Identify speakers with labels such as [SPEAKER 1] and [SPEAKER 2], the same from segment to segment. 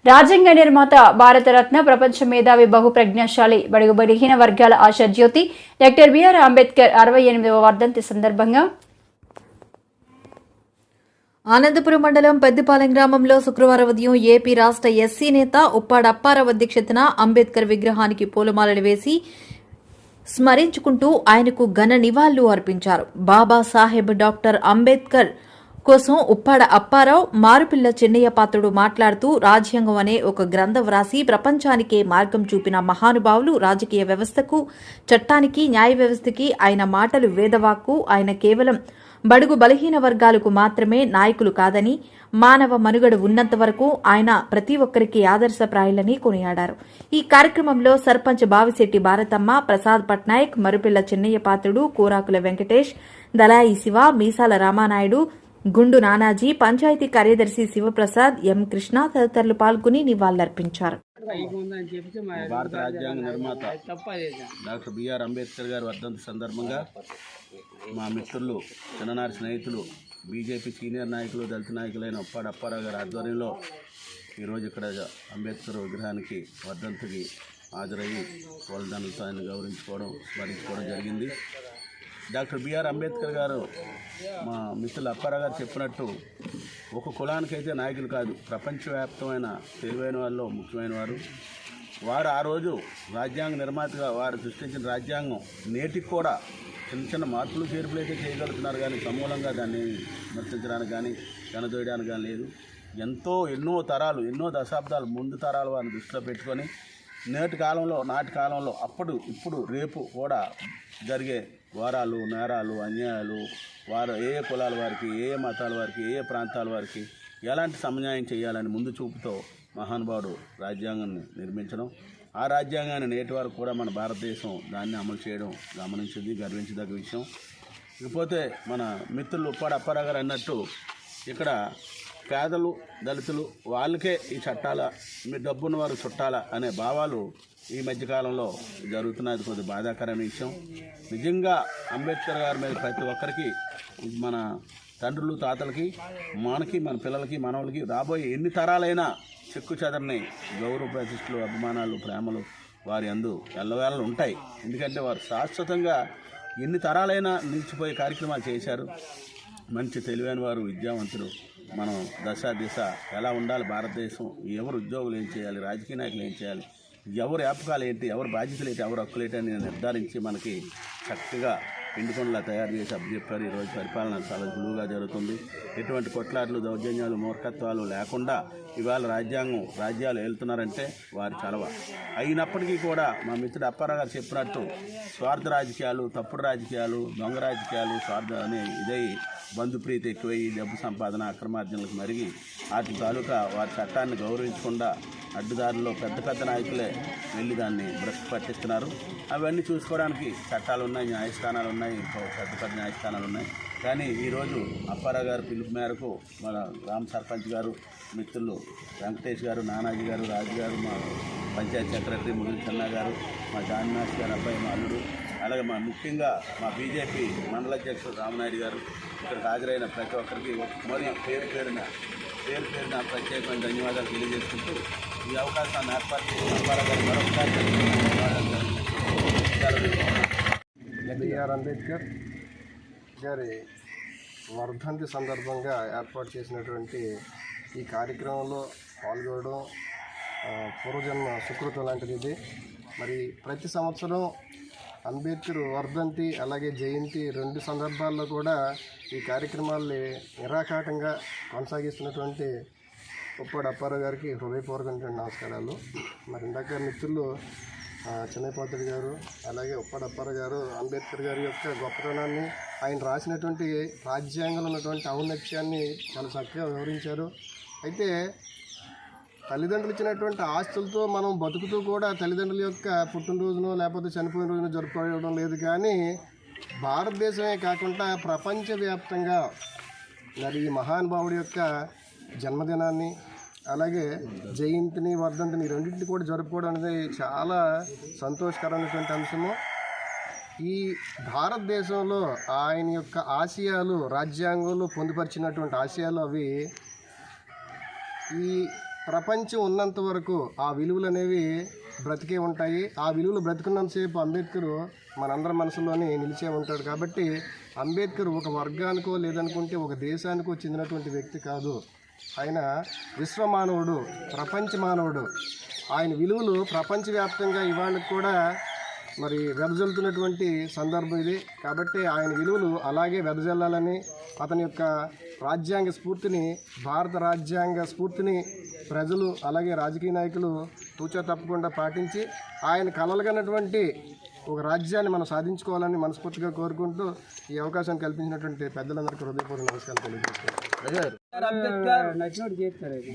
[SPEAKER 1] రాజ్యాంగ నిర్మాత, భారతరత్న, ప్రపంచ మేధావి, బహుప్రజ్ఞాశాలి, బడుగు బలహీన వర్గాల ఆశాజ్యోతి డాక్టర్ బిఆర్ అంబేద్కర్ 68వ వర్ధంతి సందర్భంగా
[SPEAKER 2] ఆనందపురం మండలం పెద్దపాలెం గ్రామంలో శుక్రవారం ఉదయం ఏపీ రాష్ట్ర ఎస్సీ నేత ఉప్పాడ అప్పారావు అధ్యక్షతన అంబేద్కర్ విగ్రహానికి పూలమాలలు వేసి స్మరించుకుంటూ ఆయనకు ఘన నివాళులు అర్పించారు. బాబాసాహెబ్ డాక్టర్ అంబేద్కర్ కోసం ఉప్పాడ అప్పారావు మారుపిల్ల చెన్నయ్య పాత్రుడు మాట్లాడుతూ రాజ్యాంగం అనే ఒక గ్రంథం వ్రాసి ప్రపంచానికే మార్గం చూపిన మహానుభావులు. రాజకీయ వ్యవస్థకు, చట్టానికి, న్యాయ వ్యవస్థకి ఆయన మాటలు వేదవాక్కు. ఆయన కేవలం బడుగు బలహీన వర్గాలకు మాత్రమే నాయకులు కాదని, మానవ మనుగడ ఉన్నంత వరకు ఆయన ప్రతి ఒక్కరికి ఆదర్శప్రాయులని కొనియాడారు. ఈ కార్యక్రమంలో సర్పంచ్ బావిశెట్టి భారతమ్మ, ప్రసాద్ పట్నాయక్, మరుపిల్ల చెన్నయ్య పాత్రుడు, కూరాకుల వెంకటేష్, దళాయి శివ, మీసాల రామానాయుడు, గుండు నానాజీ, పంచాయతీ కార్యదర్శి శివప్రసాద్, ఎం కృష్ణ తదితరులు పాల్గొని నివాళులర్పించారు.
[SPEAKER 3] భారత రాజ్యాంగ నిర్మాత డాక్టర్ బిఆర్ అంబేద్కర్ గారి వర్ధంతి సందర్భంగా మా మిత్రులు, చిన్ననాటి స్నేహితులు, బీజేపీ సీనియర్ నాయకులు, దళిత నాయకులైన ఉప్పాడ అప్పారావు గారి ఆధ్వర్యంలో ఈరోజు ఇక్కడ అంబేద్కర్ విగ్రహానికి వర్ధంతికి హాజరయ్యి వాళ్ళదండలతో ఆయన గౌరవించుకోవడం, స్మరించుకోవడం జరిగింది. డాక్టర్ బిఆర్ అంబేద్కర్ గారు మా మిత్రులు అప్పారావు గారు చెప్పినట్టు ఒక కులానికైతే నాయకులు కాదు, ప్రపంచవ్యాప్తమైన తెలివైన వాళ్ళు ముఖ్యమైన వారు. వారు ఆ రోజు రాజ్యాంగ నిర్మాతగా వారు సృష్టించిన రాజ్యాంగం నేటికి కూడా చిన్న చిన్న మార్పులు చేర్పులు అయితే చేయగలుగుతున్నారు, కానీ సమూలంగా దాన్ని విమర్శించడానికి కానీ కనదోయడానికి కానీ లేదు. ఎన్నో తరాలు, ఎన్నో దశాబ్దాలు ముందు తరాలు వారిని దృష్టిలో పెట్టుకొని నాటి కాలంలో ఇప్పుడు రేపు కూడా జరిగే ఘోరాలు, నేరాలు, అన్యాయాలు, వారు ఏ కులాల వారికి, ఏ మతాల వారికి, ఏ ప్రాంతాల వారికి ఎలాంటి సమన్యాయం చేయాలని ముందు చూపుతో మహానుభావుడు రాజ్యాంగాన్ని నిర్మించడం, ఆ రాజ్యాంగాన్ని నేటి వరకు కూడా మన భారతదేశం దాన్ని అమలు చేయడం గమనించింది, గర్వించదగ్గ విషయం. ఇకపోతే మన మిత్రులు ఉప్పాడ అప్పారావు గారు అన్నట్టు ఇక్కడ పేదలు, దళితులు వాళ్ళకే ఈ చట్టాల, మీ డబ్బున్న వారు చుట్టాల అనే భావాలు ఈ మధ్యకాలంలో జరుగుతున్నది కొద్ది బాధాకరమైన విషయం. నిజంగా అంబేద్కర్ గారి మీద ప్రతి ఒక్కరికి, మన తండ్రులు, తాతలకి, మనకి, మన పిల్లలకి, మనవలకి రాబోయే ఎన్ని తరాలైనా చెక్కు చెదరని గౌరవ ప్రతిష్టలు, అభిమానాలు, ప్రేమలు వారి అందు ఎల్లవేళలు ఉంటాయి. ఎందుకంటే వారు శాశ్వతంగా ఎన్ని తరాలైనా నిలిచిపోయే కార్యక్రమాలు చేశారు. మంచి తెలివైన వారు, విద్యావంతులు. మనం దిశ ఎలా ఉండాలి, భారతదేశం ఎవరు ఉద్యోగులు ఏం చేయాలి, రాజకీయ నాయకులు ఏం చేయాలి, ఎవరు వ్యాపకాలు ఏంటి, ఎవరు బాధ్యతలు ఏంటి, ఎవరు హక్కులు ఏంటి అని నిర్ధారించి మనకి చక్కగా పిండికొండలా తయారు చేసి అప్పచెప్పారు. ఈరోజు పరిపాలన చాలా సులువుగా జరుగుతుంది. ఎటువంటి కొట్లాట్లు, దౌర్జన్యాలు, మూర్ఖత్వాలు లేకుండా ఇవాళ రాజ్యాలు వెళ్తున్నారంటే వారి చలవ. అయినప్పటికీ కూడా మా మిత్రుడు అప్పారావు గారు చెప్పినట్టు స్వార్థ రాజకీయాలు, తప్పుడు రాజకీయాలు, దొంగ రాజకీయాలు, స్వార్థ అనే ఇదై బంధుప్రీతి ఎక్కువై డబ్బు సంపాదన, అక్రమార్జనలకు మరిగి వాటి తాలూకా వారి చట్టాన్ని గౌరవించకుండా అడ్డుదారుల్లో పెద్ద నాయకులే వెళ్ళి దాన్ని భ్రష్టు పట్టిస్తున్నారు. అవన్నీ చూసుకోవడానికి చట్టాలు ఉన్నాయి, న్యాయస్థానాలు ఉన్నాయి, పెద్ద న్యాయస్థానాలు ఉన్నాయి. కానీ ఈరోజు అప్పారావు గారు పిలుపు మేరకు మన గ్రామ సర్పంచ్ గారు, మిత్రులు వెంకటేష్ గారు, నానాజీ గారు, రాజు గారు, మా పంచాయతీ సెక్రటరీ మురళీ చెన్నా గారు, మా జాన్మాస్ గారు అబ్బాయి, మా అల్లుడు, అలాగే ముఖ్యంగా మా బీజేపీ మండల అధ్యక్షుడు రామనాయుడు గారు, ఇక్కడికి హాజరైన ప్రతి ఒక్కరికి మరియు పేరు పేరున ప్రత్యేకమైన ధన్యవాదాలు తెలియజేసుకుంటూ ఈ అవకాశాన్ని ఏర్పాటు చేసిన అప్పారావు గారు మరొకసారి
[SPEAKER 4] బిఆర్ అంబేద్కర్ గారి వర్ధంతి సందర్భంగా ఏర్పాటు చేసినటువంటి ఈ కార్యక్రమంలో పాల్గొనడం పూర్వజన్మ సుకృతం లాంటిది ఇది. మరి ప్రతి సంవత్సరం అంబేద్కర్ వర్ధంతి అలాగే జయంతి రెండు సందర్భాల్లో కూడా ఈ కార్యక్రమాల్ని నిరాఘాటంగా కొనసాగిస్తున్నటువంటి ఉప్పాడ అప్పారావు గారికి హృదయపూర్వకమైన నమస్కారాలు. మరి ఇందాక మిత్రులు చిన్నపాత్రుడు గారు అలాగే ఉప్పాడ అప్పారావు గారు అంబేద్కర్ గారి యొక్క గొప్పతనాన్ని, ఆయన రాసినటువంటి రాజ్యాంగంలో ఉన్నటువంటి ఔన్నత్యాన్ని చాలా చక్కగా వివరించారు. అయితే తల్లిదండ్రులు ఇచ్చినటువంటి ఆస్తులతో మనం బతుకుతూ కూడా తల్లిదండ్రుల యొక్క పుట్టినరోజునో లేకపోతే చనిపోయిన రోజునో జరుపుకోవడం లేదు. కానీ భారతదేశమే కాకుండా ప్రపంచవ్యాప్తంగా మరి ఈ మహానుభావుడి యొక్క జన్మదినాన్ని అలాగే జయంతిని, వర్ధంతిని రెండింటిని కూడా జరుపుకోవడం అనేది చాలా సంతోషకరమైనటువంటి అంశము. ఈ భారతదేశంలో ఆయన యొక్క ఆశయాలు, రాజ్యాంగంలో పొందుపరిచినటువంటి ఆశయాలు అవి ఈ ప్రపంచం ఉన్నంత వరకు ఆ విలువలు అనేవి బ్రతికే ఉంటాయి. ఆ విలువలు బ్రతికున్నంతసేపు అంబేద్కర్ మనందరి మనసులోనే నిలిచే ఉంటాడు. కాబట్టి అంబేద్కర్ ఒక వర్గానికో లేదనుకుంటే ఒక దేశానికో చెందినటువంటి వ్యక్తి కాదు. ఆయన విశ్వమానవుడు, ప్రపంచ మానవుడు. ఆయన విలువలు ప్రపంచవ్యాప్తంగా ఇవాళకి కూడా మరి వెదజల్లుతున్నటువంటి సందర్భం ఇది. కాబట్టి ఆయన విలువలు అలాగే వెదజల్లాలని, అతని యొక్క రాజ్యాంగ స్ఫూర్తిని, భారత రాజ్యాంగ స్ఫూర్తిని ప్రజలు అలాగే రాజకీయ నాయకులు తూచా తప్పకుండా పాటించి ఆయన కలలుగన్నటువంటి ఒక రాజ్యాన్ని మనం సాధించుకోవాలని మనస్ఫూర్తిగా కోరుకుంటూ ఈ అవకాశాన్ని కల్పించినటువంటి పెద్దలందరికీ హృదయపూర్వక నమస్కారం తెలియజేస్తున్నాను.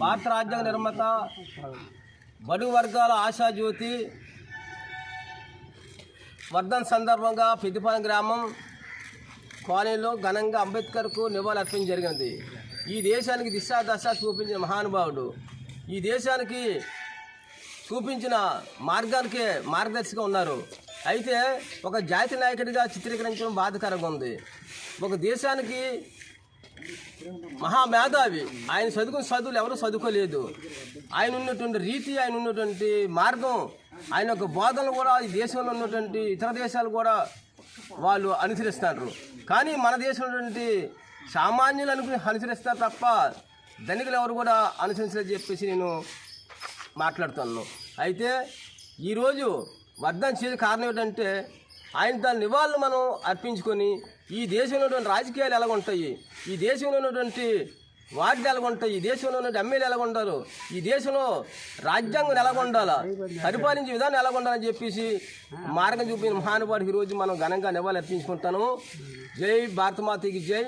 [SPEAKER 5] భారత రాజ్యాంగ నిర్మాత, బడుగు వర్గాల ఆశాజ్యోతి వర్ధన్ సందర్భంగా పెద్దపాలెం గ్రామం కాలనీలో ఘనంగా అంబేద్కర్కు నివాళులు అర్పించడం జరిగినది. ఈ దేశానికి దిశా దశ చూపించిన మహానుభావుడు, ఈ దేశానికి చూపించిన మార్గానికే మార్గదర్శిగా ఉన్నారు. అయితే ఒక జాతి నాయకుడిగా చిత్రీకరించడం బాధాకరంగా ఉంది. ఒక దేశానికి మహామేధావి, ఆయన చదువుకున్న చదువులు ఎవరు చదువుకోలేదు. ఆయన ఉన్నటువంటి రీతి, ఆయన ఉన్నటువంటి మార్గం, ఆయన యొక్క బోధనలు కూడా ఈ దేశంలో ఉన్నటువంటి ఇతర దేశాలు కూడా వాళ్ళు అనుసరిస్తారు. కానీ మన దేశంలో ఉన్నటువంటి సామాన్యులు అనుసరిస్తారు తప్ప ధనికులు ఎవరు కూడా అనుసరించలేదని చెప్పేసి నేను మాట్లాడుతున్నాను. అయితే ఈరోజు వర్ధన్ చేసే కారణం ఏంటంటే ఆయన దాని నివాళులు మనం అర్పించుకొని ఈ దేశంలో ఉన్నటువంటి రాజకీయాలు ఎలాగ ఉంటాయి, ఈ దేశంలో ఉన్నటువంటి వార్డులు ఎలాగ ఉంటాయి, ఈ దేశంలో ఉన్నటువంటి ఎమ్మెల్యేలు ఎలాగ ఉండాలి, ఈ దేశంలో రాజ్యాంగం ఎలాగ ఉండాలా, పరిపాలించే విధానం ఎలాగ ఉండాలని చెప్పేసి మార్గం చూపిన మహానుభావుడికి ఈరోజు మనం ఘనంగా నివాళులు అర్పించుకుంటాము. జై భారతమాతకి జై.